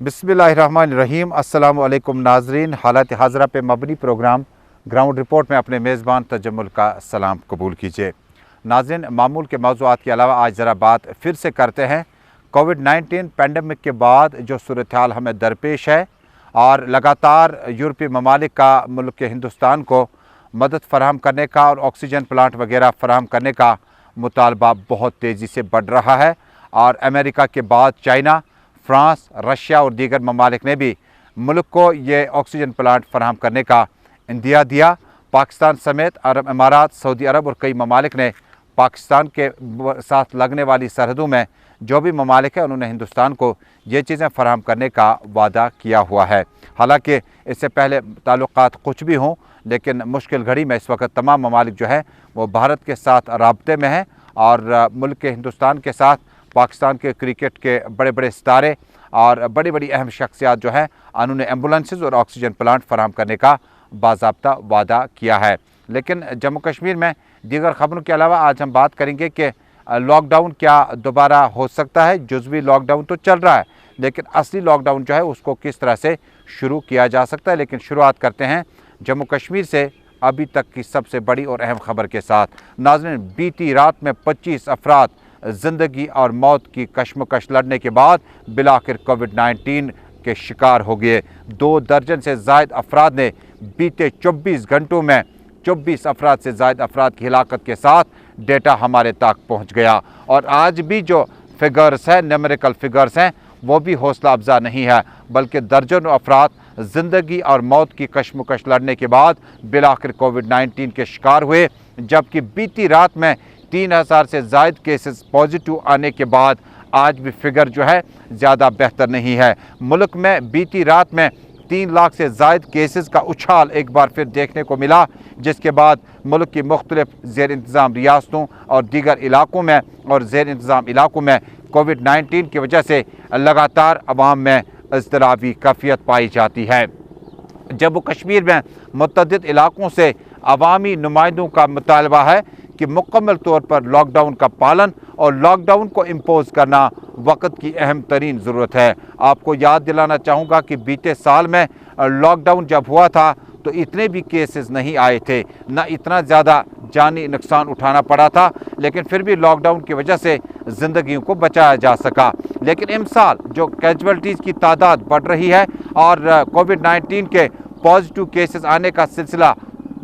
बिस्मिल्लाहिर्रहमानिर्रहीम। अस्सलामु अलैकुम नाजरीन। हालत हाज़रा पे मबनी प्रोग्राम ग्राउंड रिपोर्ट में अपने मेज़बान तजम्मुल का सलाम कबूल कीजिए। नाजरीन, मामूल के मौज़ूआत के अलावा आज ज़रा बात फिर से करते हैं कोविड-19 पेंडेमिक के बाद जो सूरत हाल हमें दरपेश है और लगातार यूरोपीय ममालिक का मुल्क के हिंदुस्तान को मदद फ़राहम करने का और ऑक्सीजन प्लांट वगैरह फ़राहम करने का मुतालबा बहुत तेज़ी से बढ़ रहा है और अमेरिका के बाद चाइना, फ्रांस, रशिया और दीगर ममालिक ने भी मुल्क को ये ऑक्सीजन प्लांट फराहम करने का इंदिया दिया। पाकिस्तान समेत अरब अमारात, सऊदी अरब और कई ममालिक ने पाकिस्तान के साथ लगने वाली सरहदों में जो भी ममालिक है उन्होंने हिंदुस्तान को ये चीज़ें फराहम करने का वादा किया हुआ है। हालांकि इससे पहले ताल्लुकात कुछ भी हों, लेकिन मुश्किल घड़ी में इस वक्त तमाम ममालिक जो है वो भारत के साथ राब्ते में हैं और मुल्क के हिंदुस्तान के साथ पाकिस्तान के क्रिकेट के बड़े बड़े सितारे और बड़ी बड़ी अहम शख्सियात जो हैं उन्होंने एम्बुलेंसेज और ऑक्सीजन प्लांट फराहम करने का बाज़ाब्ता वादा किया है। लेकिन जम्मू कश्मीर में दीगर ख़बरों के अलावा आज हम बात करेंगे कि लॉकडाउन क्या दोबारा हो सकता है। जुज़वी लॉकडाउन तो चल रहा है, लेकिन असली लॉकडाउन जो है उसको किस तरह से शुरू किया जा सकता है। लेकिन शुरुआत करते हैं जम्मू कश्मीर से अभी तक की सबसे बड़ी और अहम खबर के साथ। नाज़रीन, बीती रात में 25 अफराद ज़िंदगी और मौत की कशमकश लड़ने के बाद बिलाखिर कोविड-19 के शिकार हो गए। 2 दर्जन से ज़ायद अफराद ने बीते 24 घंटों में 24 अफराद से ज़ायद अफराद की हिलाकत के साथ डेटा हमारे तक पहुँच गया। और आज भी जो फिगर्स हैं, न्यूमेरिकल फिगर्स हैं, वो भी हौसला अफजा नहीं है, बल्कि दर्जनों अफराद ज़िंदगी और मौत की कशमकश लड़ने के बाद बिलाखिर कोविड-19 के शिकार हुए। जबकि बीती रात में 3000 से ज़ायद केसेस पॉजिटिव आने के बाद आज भी फिगर जो है ज़्यादा बेहतर नहीं है। मुल्क में बीती रात में 3 लाख से ज़ायद केसेस का उछाल एक बार फिर देखने को मिला, जिसके बाद मुल्क की मुख्तलिफ ज़ेर इंतज़ाम रियासतों और दीगर इलाकों में और ज़ेर इंतज़ाम इलाकों में कोविड-19 की वजह से लगातार अवाम में इज़्तिराबी कैफियत पाई जाती है। जम्मू कश्मीर में मुतअद्दिद इलाकों से अवामी नुमाइंदों का मुतालबा है कि मुकम्मल तौर पर लॉकडाउन का पालन और लॉकडाउन को इम्पोज़ करना वक्त की अहम तरीन ज़रूरत है। आपको याद दिलाना चाहूँगा कि बीते साल में लॉकडाउन जब हुआ था तो इतने भी केसेस नहीं आए थे, ना इतना ज़्यादा जानी नुकसान उठाना पड़ा था, लेकिन फिर भी लॉकडाउन की वजह से ज़िंदगियों को बचाया जा सका। लेकिन इस साल जो कैजुअल्टीज़ की तादाद बढ़ रही है और कोविड-19 के पॉजिटिव केसेस आने का सिलसिला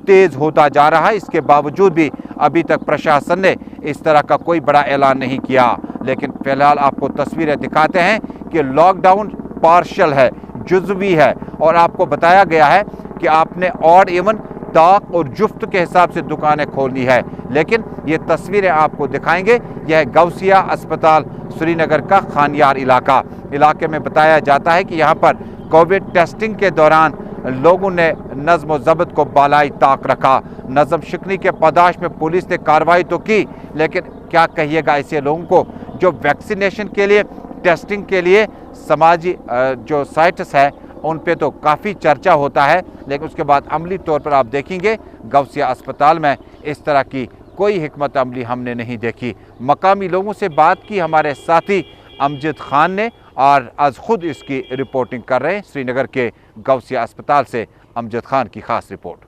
तेज़ होता जा रहा है, इसके बावजूद भी अभी तक प्रशासन ने इस तरह का कोई बड़ा ऐलान नहीं किया। लेकिन फ़िलहाल आपको तस्वीरें दिखाते हैं कि लॉकडाउन पार्शल है, जुज़वी है और आपको बताया गया है कि आपने ऑड इवन, ताक और जुफ्त के हिसाब से दुकानें खोलनी है। लेकिन ये तस्वीरें आपको दिखाएंगे, यह है गौसिया अस्पताल श्रीनगर का खानियार इलाके में बताया जाता है कि यहाँ पर कोविड टेस्टिंग के दौरान लोगों ने नज़्म व ज़ब्त को बालाई ताक रखा। नज़म शिकनी के पादाश में पुलिस ने कार्रवाई तो की, लेकिन क्या कहिएगा ऐसे लोगों को जो वैक्सीनेशन के लिए, टेस्टिंग के लिए समाजी जो साइट्स है उन पे तो काफ़ी चर्चा होता है, लेकिन उसके बाद अमली तौर पर आप देखेंगे गौसिया अस्पताल में इस तरह की कोई हिकमत अमली हमने नहीं देखी। मकामी लोगों से बात की हमारे साथी अमजद खान ने और आज खुद इसकी रिपोर्टिंग कर रहे हैं श्रीनगर के गौसिया अस्पताल से। अमजद खान की खास रिपोर्ट।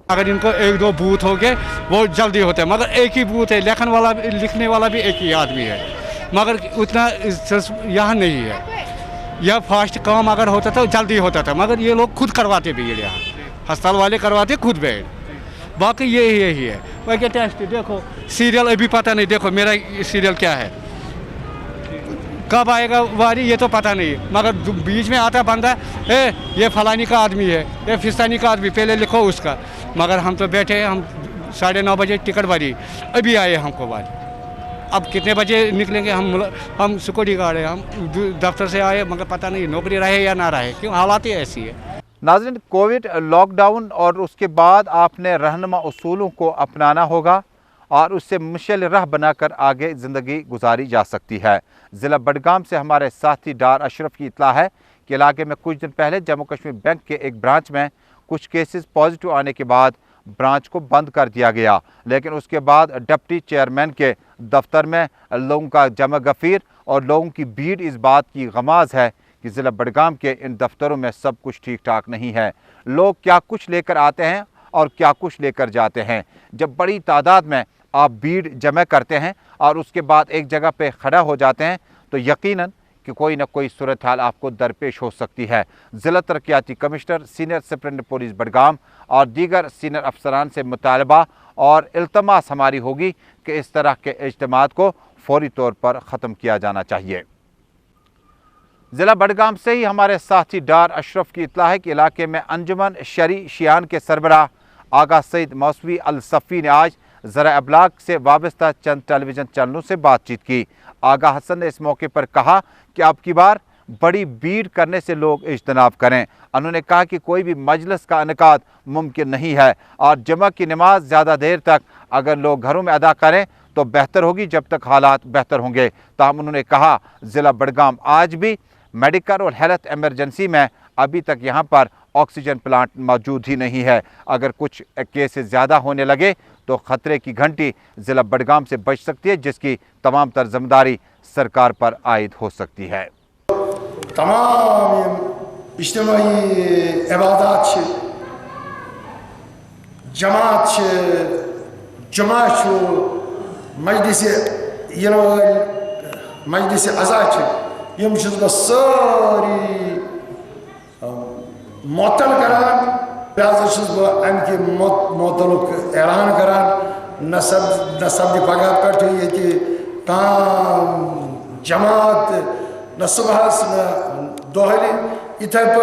अगर इनको 1-2 बूथ हो गए वो जल्दी होते हैं, मगर एक ही बूथ है, लिखने वाला भी एक ही आदमी है, मगर उतना यहाँ नहीं है। यह फास्ट काम अगर होता था जल्दी होता था, मगर ये लोग खुद करवाते भी यहाँ, अस्पताल वाले करवाते खुद बेड। बाकी यही है। वही टेस्ट देखो, सीरियल अभी पता नहीं, देखो मेरा सीरियल क्या है, कब आएगा वारी ये तो पता नहीं, मगर बीच में आता बंदा ये फलानी का आदमी है, ये फिस्तानी का आदमी, पहले लिखो उसका। मगर हम तो बैठे, हम 9:30 बजे टिकट भरी, अभी आए हमको वारी। अब कितने बजे निकलेंगे हम सिक्योरिटी गार्ड है, हम दफ्तर से आए, मगर पता नहीं नौकरी रहे या ना रहे, क्यों हालात ही ऐसी है। नाज़रीन, कोविड लॉकडाउन और उसके बाद आपने रहनुमा उसूलों को अपनाना होगा और उससे मुश्किल राह बनाकर आगे ज़िंदगी गुजारी जा सकती है। ज़िला बडगाम से हमारे साथी डार अशरफ की इत्तला है कि इलाके में कुछ दिन पहले जम्मू कश्मीर बैंक के एक ब्रांच में कुछ केसेस पॉजिटिव आने के बाद ब्रांच को बंद कर दिया गया, लेकिन उसके बाद डिप्टी चेयरमैन के दफ्तर में लोगों का जमा गफीर और लोगों की भीड़ इस बात की गमाज़ है कि ज़िला बडगाम के इन दफ्तरों में सब कुछ ठीक ठाक नहीं है। लोग क्या कुछ लेकर आते हैं और क्या कुछ लेकर जाते हैं। जब बड़ी तादाद में आप भीड़ जमा करते हैं और उसके बाद एक जगह पे खड़ा हो जाते हैं तो यकीनन कि कोई ना कोई सूरत हाल आपको दरपेश हो सकती है। ज़िला तरक्याती commissioner, senior superintendent police Budgam और दीगर सीनियर अफसरान से मुतालबा और इल्तमास हमारी होगी कि इस तरह के इज्तिमात को फौरी तौर पर ख़त्म किया जाना चाहिए। ज़िला बडगाम से ही हमारे साथी डार अशरफ की इत्तला है कि इलाके में अंजुमन शरी शियान के सरबराह आगा सईद मौसवी अल सफ़ी ने आज ज़रा अबलाग से वाबस्ता चंद टेलीविज़न चैनलों से बातचीत की। आगा हसन ने इस मौके पर कहा कि अब की बार बड़ी भीड़ करने से लोग इज्तनाब करें। उन्होंने कहा कि कोई भी मजलिस का इनेकाद मुमकिन नहीं है और जमा की नमाज ज़्यादा देर तक अगर लोग घरों में अदा करें तो बेहतर होगी जब तक हालात बेहतर होंगे। ताहम उन्होंने कहा ज़िला बडगाम आज भी मेडिकल और हेल्थ एमरजेंसी में अभी तक यहाँ पर ऑक्सीजन प्लांट मौजूद ही नहीं है। अगर कुछ केसेस ज़्यादा होने लगे तो ख़तरे की घंटी ज़िला बडगाम से बच सकती है, जिसकी तमाम तर ज़िम्मेदारी सरकार पर आयद हो सकती है। तमाम इज्तिमाई इबादत जमात जुमा मजलिस मजलिस अज़ा यम सारी मोतल करान अमि मोतलुक ऐलान करान नसब पगह पे जमात न सुबह न दोहली इथे पे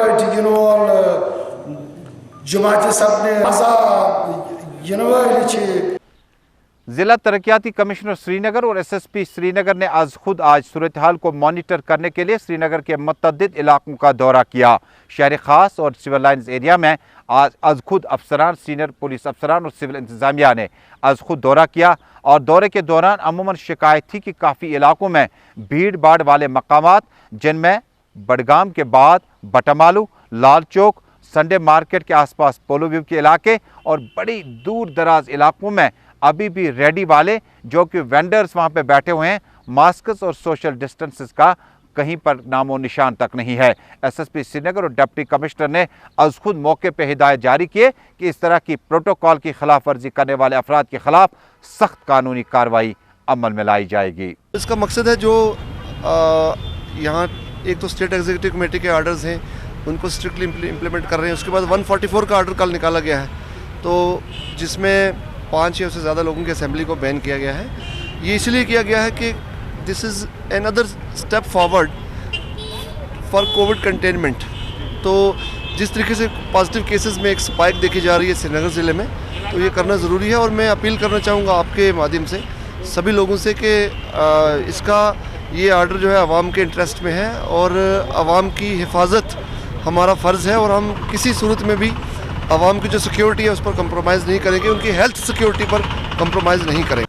जमात सब ज़िला तरक्याती कमिश्नर श्रीनगर और SSP श्रीनगर ने आज सूरत हाल को मॉनिटर करने के लिए श्रीनगर के मुतअद्दिद इलाकों का दौरा किया। शहर ख़ास और सिविल लाइन्स एरिया में आज खुद अफसरान, सीनियर पुलिस अफसरान और सिविल इंतज़ामिया ने आज खुद दौरा किया और दौरे के दौरान अमूमन शिकायत थी कि काफ़ी इलाकों में भीड़ भाड़ वाले मकामात, जिनमें बडगाम के बाद बटामालू, लाल चौक, संडे मार्केट के आसपास पोलो व्यू के इलाके और बड़ी दूर दराज इलाकों में अभी भी रेडी वाले जो कि वेंडर्स वहाँ पे बैठे हुए हैं, मास्क और सोशल डिस्टेंसेस का कहीं पर नामो निशान तक नहीं है। SSP श्रीनगर और डिप्टी कमिश्नर ने आज खुद मौके पर हिदायत जारी किए कि इस तरह की प्रोटोकॉल की खिलाफ वर्जी करने वाले अफराद के खिलाफ सख्त कानूनी कार्रवाई अमल में लाई जाएगी। इसका मकसद है जो यहाँ एक तो स्टेट एग्जीक्यूटिव कमेटी के आर्डर्स हैं उनको स्ट्रिक्टली इम्प्लीमेंट कर रहे हैं। उसके बाद 144 का आर्डर कल निकाला गया है, तो जिसमें 5 या उससे ज़्यादा लोगों की असेंबली को बैन किया गया है। ये इसलिए किया गया है कि this is another step forward for Covid containment. तो जिस तरीके से पॉजिटिव केसेस में एक स्पाइक देखी जा रही है श्रीनगर ज़िले में, तो ये करना ज़रूरी है। और मैं अपील करना चाहूँगा आपके माध्यम से सभी लोगों से कि इसका ये आर्डर जो है आवाम के इंटरेस्ट में है और आवाम की हिफाजत हमारा फ़र्ज़ है और हम किसी सूरत में भी आवाम की जो सिक्योरिटी है उस पर कंप्रोमाइज़ नहीं करेंगे, उनकी हेल्थ सिक्योरिटी पर कंप्रोमाइज़ नहीं करेंगे।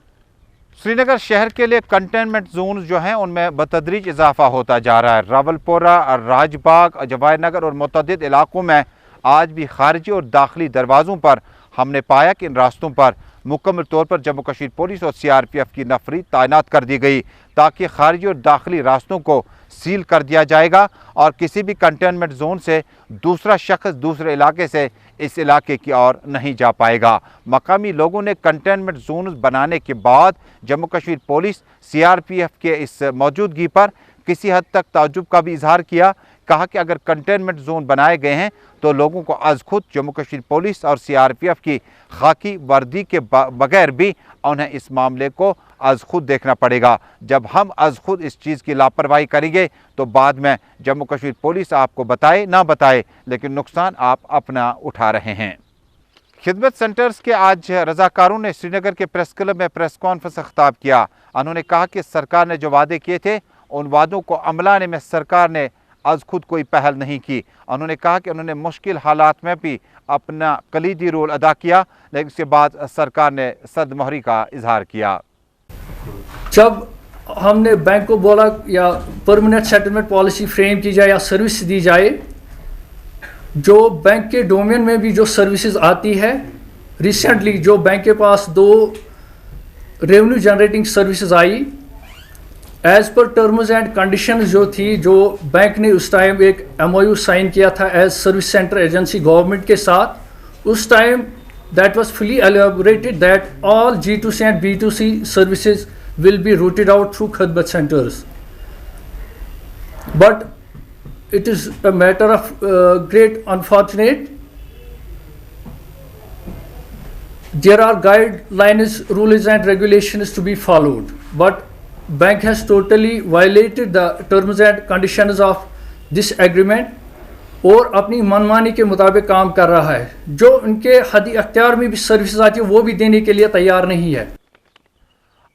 श्रीनगर शहर के लिए कंटेनमेंट जोन जो हैं उनमें बतदरीज इजाफा होता जा रहा है। रावलपोरा, राजबाग, जवाहर नगर और मुतअद्दिद इलाकों में आज भी खारजी और दाखिली दरवाज़ों पर हमने पाया कि इन रास्तों पर मुकम्मल तौर पर जम्मू कश्मीर पुलिस और CRPF की नफरी तैनात कर दी गई ताकि खारजी और दाखिली रास्तों को सील कर दिया जाएगा और किसी भी कंटेनमेंट जोन से दूसरा शख्स दूसरे इलाके से इस इलाके की ओर नहीं जा पाएगा। मकामी लोगों ने कंटेनमेंट जोन बनाने के बाद जम्मू कश्मीर पुलिस CRPF के इस मौजूदगी पर किसी हद तक ताज्जुब का भी इजहार किया। कहा कि अगर कंटेनमेंट जोन बनाए गए हैं तो लोगों को आज खुद जम्मू कश्मीर पुलिस और CRPF की खाकी वर्दी के बगैर भी उन्हें इस मामले को आज खुद देखना पड़ेगा। जब हम आज खुद इस चीज़ की लापरवाही करेंगे तो बाद में जम्मू कश्मीर पुलिस आपको बताए ना बताए, लेकिन नुकसान आप अपना उठा रहे हैं। खिदमत सेंटर्स के आज रजाकारों ने श्रीनगर के प्रेस क्लब में प्रेस कॉन्फ्रेंस खिताब किया। उन्होंने कहा कि सरकार ने जो वादे किए थे उन वादों को अमलाने में सरकार ने आज खुद कोई पहल नहीं की। उन्होंने कहा कि उन्होंने मुश्किल हालात में भी अपना कलीदी रोल अदा किया, लेकिन उसके बाद सरकार ने सदमोहरी का इजहार किया। जब हमने बैंक को बोला या परमानेंट सेटलमेंट पॉलिसी फ्रेम की जाए या सर्विस दी जाए, जो बैंक के डोमेन में भी जो सर्विसेज आती है, रिसेंटली जो बैंक के पास 2 revenue generating services I, as per terms and conditions جو تھی, جو بینک نے اس ٹائم ایک MOU سائن کیا تھا as service centre agency government کے ساتھ, اس time that was fully elaborated that all G2C and B2C services will be routed out through Khidmat centers. But it is a matter of great unfortunate. There are guidelines, rules and regulations to be followed, but bank has totally violated the terms and conditions of this agreement اور اپنی منمانی کے مطابق کام کر رہا ہے. جو ان کے حدی اختیار میں بھی سروسز آتی ہے وہ بھی دینے کے لیے تیار نہیں ہے.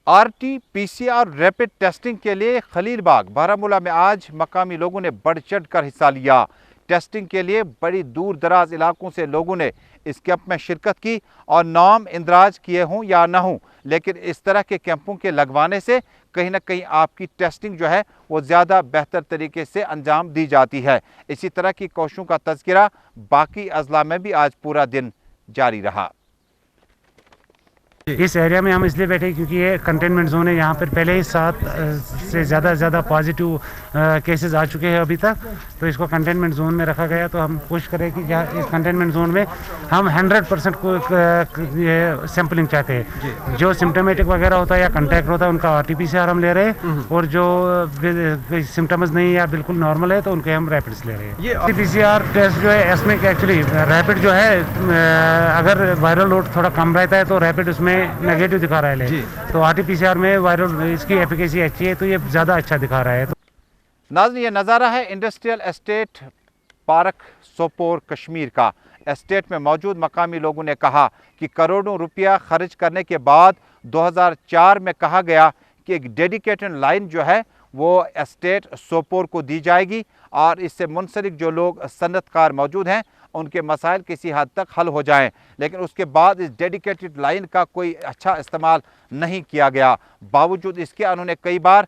RT-PCR ریپڈ ٹیسٹنگ کے لیے خلیل باغ بارہمولہ میں آج مقامی لوگوں نے بڑھ چڑھ کر حصہ لیا. ٹیسٹنگ کے لیے بڑی دور دراز علاقوں سے لوگوں نے اس کیمپ میں شرکت کی اور نام اندراج کیے ہوں یا نہ ہوں, لیکن اس طرح کے کیمپوں کے لگوانے سے کہیں نہ کہیں آپ کی ٹیسٹنگ جو ہے وہ زیادہ بہتر طریقے سے انجام دی جاتی ہے. اسی طرح کی کوششوں کا تذکرہ باقی اضلاع میں بھی آج پورا دن جاری رہا. اس ایریا میں ہم اس لیے بیٹھے کیونکہ یہ کنٹینمنٹ زون ہے. یہاں پر پہلے ہی 7 سے زیادہ پازیٹیو کیسز آ چکے ہیں ابھی تک, تو اس کو کنٹینمنٹ زون میں رکھا گیا. تو ہم کوشش کریں کہ اس کنٹینمنٹ زون میں ہم 100% کو سیمپلنگ چاہتے ہیں. جو سمٹمیٹک وغیرہ ہوتا ہے یا کنٹیکٹ ہوتا ہے ان کا RT-PCR ہم لے رہے ہیں, اور جو سمٹمز نہیں یا بالکل نارمل ہے تو ان کے ہم ریپڈس لے رہے ہیں. یہ RT-PCR ٹیسٹ جو ہے اس میں ایکچولی ریپڈ جو ہے اگر وائرل لوڈ تھوڑا کم رہتا ہے تو ریپڈ اس میں نیگیٹو دکھا رہا ہے, تو RT-PCR میں وائرل اس کی ایفیکیسی اچھی ہے تو یہ زیادہ اچھا دکھا رہا ہے. ناظرین, یہ نظارہ ہے industrial estate park Sopore Kashmir کا. اسٹیٹ میں موجود مقامی لوگوں نے کہا کہ کروڑوں روپیہ خرچ کرنے کے بعد 2004 میں کہا گیا کہ ایک ڈیڈیکیٹڈ لائن جو ہے وہ اسٹیٹ سوپور کو دی جائے گی اور اس سے منسلک جو لوگ صنعت کار موجود ہیں ان کے مسائل کسی حد تک حل ہو جائیں, لیکن اس کے بعد اس ڈیڈیکیٹڈ لائن کا کوئی اچھا استعمال نہیں کیا گیا. باوجود اس کے انہوں نے کئی بار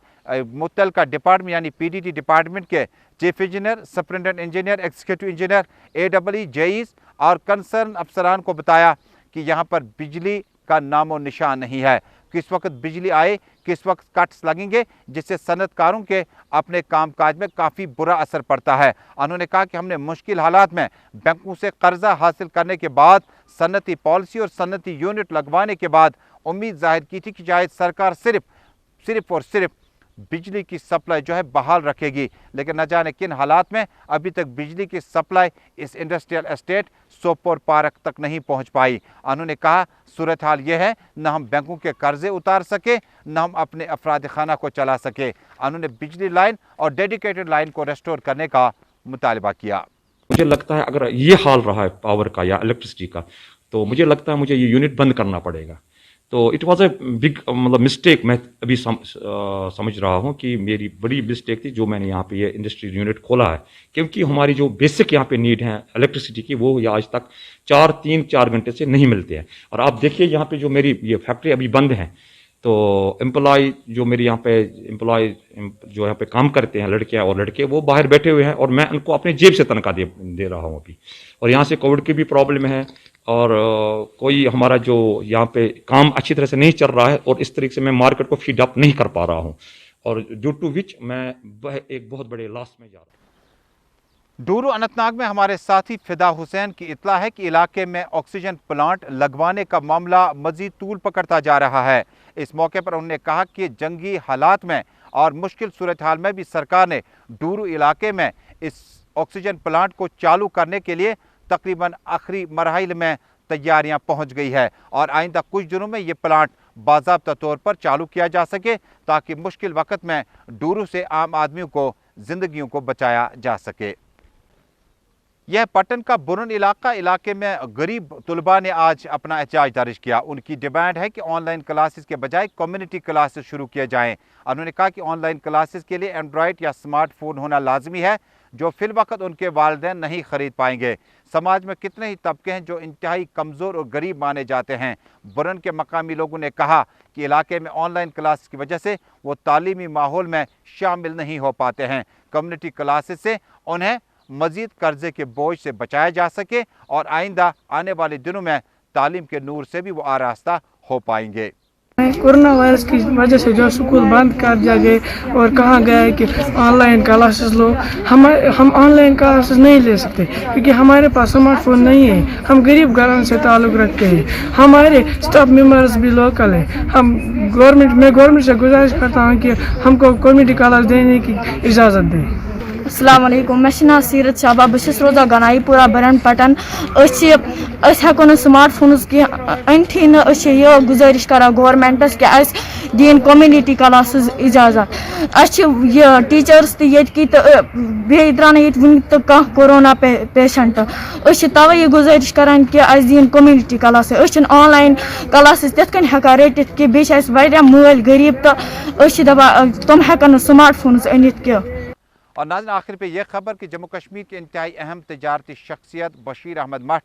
متعلقہ ڈپارٹمنٹ یعنی PDT ڈپارٹمنٹ کے chief engineer, superintendent engineer, executive engineer, AEE, JEs اور کنسرن افسران کو بتایا کہ یہاں پر بجلی کا نام و نشان نہیں ہے. کس وقت بجلی آئے, کس وقت کٹس لگیں گے, جس سے صنعت کاروں کے اپنے کام کاج میں کافی برا اثر پڑتا ہے. انہوں نے کہا کہ ہم نے مشکل حالات میں بینکوں سے قرضہ حاصل کرنے کے بعد صنعتی پالیسی اور صنعتی یونٹ لگوانے کے بعد امید ظاہر کی تھی کہ شاید سرکار صرف اور صرف بجلی کی سپلائی جو ہے بحال رکھے گی, لیکن نہ جانے کن حالات میں ابھی تک بجلی کی سپلائی اس انڈسٹریل اسٹیٹ سوپور پارک تک نہیں پہنچ پائی. انہوں نے کہا صورتحال یہ ہے نہ ہم بینکوں کے قرضے اتار سکے نہ ہم اپنے افراد خانہ کو چلا سکے. انہوں نے بجلی لائن اور ڈیڈیکیٹڈ لائن کو ریسٹور کرنے کا مطالبہ کیا. مجھے لگتا ہے اگر یہ حال رہا ہے پاور کا یا الیکٹرسٹی کا تو مجھے لگتا ہے مجھے یہ یونٹ بند کرنا پڑے گا. تو it was a big mistake. میں ابھی سمجھ رہا ہوں کہ میری بڑی مسٹیک تھی جو میں نے یہاں پہ یہ انڈسٹری یونٹ کھولا ہے, کیونکہ ہماری جو بیسک یہاں پہ نیڈ ہیں الیکٹریسٹی کی وہ آج تک 4 گھنٹے سے نہیں ملتے ہیں. اور آپ دیکھیے یہاں پہ جو میری یہ فیکٹری ابھی بند ہیں تو امپلائی جو میری یہاں پہ امپلائی جو یہاں پہ کام کرتے ہیں لڑکیاں اور لڑکے وہ باہر بیٹھے ہوئے ہیں اور میں ان کو اپنے جیب سے تنخواہ دے رہا ہوں ابھی. اور یہاں سے کووڈ کی بھی پرابلم ہے اور کوئی ہمارا جو یہاں پہ کام اچھی طرح سے نہیں چل رہا ہے اور اس طریقے سے میں مارکیٹ کو فیڈ اپ نہیں کر پا رہا ہوں اور ڈیو ٹو وچ میں ایک بہت بڑے لاس میں جا رہا ہوں. ڈورو اننت ناگ میں ہمارے ساتھی فدا حسین کی اطلاع ہے کہ علاقے میں آکسیجن پلانٹ لگوانے کا معاملہ مزید طول پکڑتا جا رہا ہے. اس موقع پر انہوں نے کہا کہ جنگی حالات میں اور مشکل صورتحال میں بھی سرکار نے ڈورو علاقے میں اس آکسیجن پلانٹ کو چالو کرنے کے لیے تقریباً آخری مراحل میں تیاریاں پہنچ گئی ہے اور آئندہ کچھ دنوں میں یہ پلانٹ باضابطہ طور پر چالو کیا جا سکے تاکہ مشکل وقت میں ڈورو سے عام آدمیوں کو زندگیوں کو بچایا جا سکے. یہ پٹن کا برن علاقے میں غریب طلباء نے آج اپنا احتجاج درج کیا. ان کی ڈیمانڈ ہے کہ آن لائن کلاسز کے بجائے کمیونٹی کلاسز شروع کیے جائیں. انہوں نے کہا کہ آن لائن کلاسز کے لیے اینڈرائڈ یا اسمارٹ فون ہونا لازمی ہے جو فی الوقت ان کے والدین نہیں خرید پائیں گے. سماج میں کتنے ہی طبقے ہیں جو انتہائی کمزور اور غریب مانے جاتے ہیں. برن کے مقامی لوگوں نے کہا کہ علاقے میں آن لائن کلاسز کی وجہ سے وہ تعلیمی ماحول میں شامل نہیں ہو پاتے ہیں. کمیونٹی کلاسز سے انہیں مزید قرضے کے بوجھ سے بچایا جا سکے اور آئندہ آنے والے دنوں میں تعلیم کے نور سے بھی وہ آراستہ ہو پائیں گے. कोरोना वायरस की वजह से जो स्कूल बंद कर दिया गए और कहा गया है कि ऑनलाइन क्लासेस लो, हम ऑनलाइन क्लासेस नहीं ले सकते क्योंकि हमारे पास स्मार्टफोन नहीं है। हम गरीब घरों से ताल्लुक़ रखते हैं, हमारे स्टाफ मेंबर्स भी लोकल हैं। मैं गवर्नमेंट से गुजारिश करता हूँ कि हमको कम्युनिटी क्लास देने की इजाज़त दें। अस्सलाम वालेकुम, मैं नाम सीरत शाबा, बस रोज़ा गनाई पूरा बरन पटन। हेको स्मार्ट फोन की अनथी न गुजारिश करा गवर्नमेंटस कि दीन कम्युनिटी क्लास इजाज़त। यह टीचर्स की बे द्रान ये वन तो कोरोना पेशेंट। तवे यह गुजारिश करान कि दीन कम्युनिटी क्लास। ऑनलाइन क्लास तथ हेकान रटित कि बे मल गरीब तो दपान तम हेकन स्मार्ट फोन अनित कि। और नाज़रीन आखिर पे यह खबर कि जम्मू कश्मीर के इंतहाई अहम तजारती शख्सियत बशीर अहमद मठ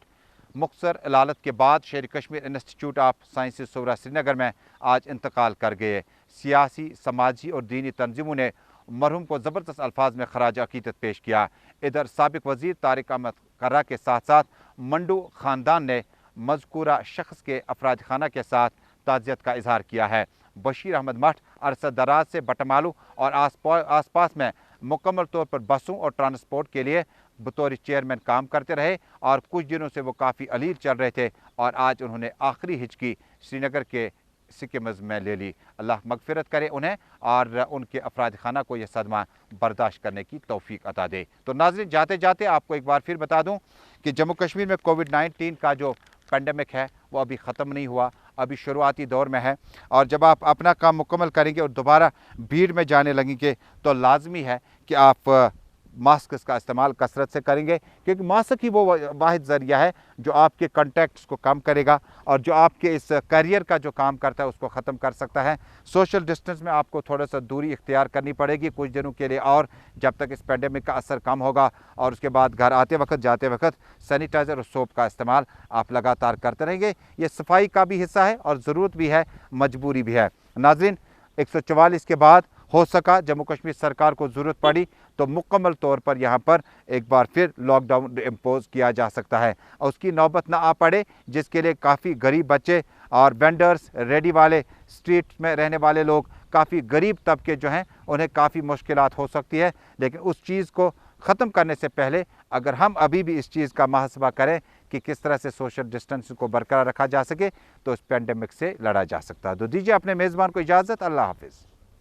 मुख्तसर इलालत के बाद शेर कश्मीर इंस्टीट्यूट ऑफ साइंसेज सोरा श्रीनगर में आज इंतकाल कर गए। सियासी, समाजी और दीनी तंजीमों ने मरहूम को ज़बरदस्त अल्फाज में खराज अकीदत पेश किया। इधर साबिक वज़ीर तारिक अहमद कर्रा के साथ साथ मंडू ख़ानदान ने मज़कूरा शख्स के अफराद खाना के साथ ताज़ियत का इजहार किया है। बशीर अहमद मठ अरसा दराज से बटमालू और आस पास में मुकम्मल तौर पर बसों और ट्रांसपोर्ट के लिए बतौर चेयरमैन काम करते रहे और कुछ दिनों से वो काफ़ी अलील चल रहे थे और आज उन्होंने आखिरी हिचकी श्रीनगर के सिक्किमज़ में ले ली। अल्लाह मगफिरत करे उन्हें और उनके अफराद खाना को यह सदमा बर्दाश्त करने की तौफीक अता दे। तो नाज़रीन जाते जाते आपको एक बार फिर बता दूं कि जम्मू कश्मीर में कोविड-19 का जो पेंडेमिक है वो अभी ख़त्म नहीं हुआ, अभी शुरुआती दौर में है। और जब आप अपना काम मुकम्मल करेंगे और दोबारा भीड़ में जाने लगेंगे तो लाजमी है कि आप मास्क का इस्तेमाल कसरत से करेंगे, क्योंकि मास्क ही वो वाहिद ज़रिया है जो आपके कॉन्टैक्ट्स को कम करेगा और जो आपके इस करियर का जो काम करता है उसको ख़त्म कर सकता है। सोशल डिस्टेंस में आपको थोड़ा सा दूरी इख्तियार करनी पड़ेगी कुछ दिनों के लिए, और जब तक इस पेंडेमिक का असर कम होगा। और उसके बाद घर आते वक्त जाते वक्त सैनिटाइज़र और सोप का इस्तेमाल आप लगातार करते रहेंगे। ये सफाई का भी हिस्सा है और ज़रूरत भी है, मजबूरी भी है। नाज़रीन 144 के बाद हो सका जम्मू कश्मीर सरकार को ज़रूरत पड़ी तो मुकम्मल तौर पर यहाँ पर एक बार फिर लॉकडाउन इम्पोज किया जा सकता है और उसकी नौबत ना आ पड़े, जिसके लिए काफ़ी गरीब बच्चे और वेंडर्स, रेडी वाले, स्ट्रीट में रहने वाले लोग, काफ़ी गरीब तबके जो हैं उन्हें काफ़ी मुश्किलात हो सकती है। लेकिन उस चीज़ को ख़त्म करने से पहले अगर हम अभी भी इस चीज़ का मुहासबा करें कि किस तरह से सोशल डिस्टेंस को बरकरार रखा जा सके तो इस पेंडेमिक से लड़ा जा सकता है। तो दीजिए अपने मेज़बान को इजाज़त। अल्लाह हाफ़िज़।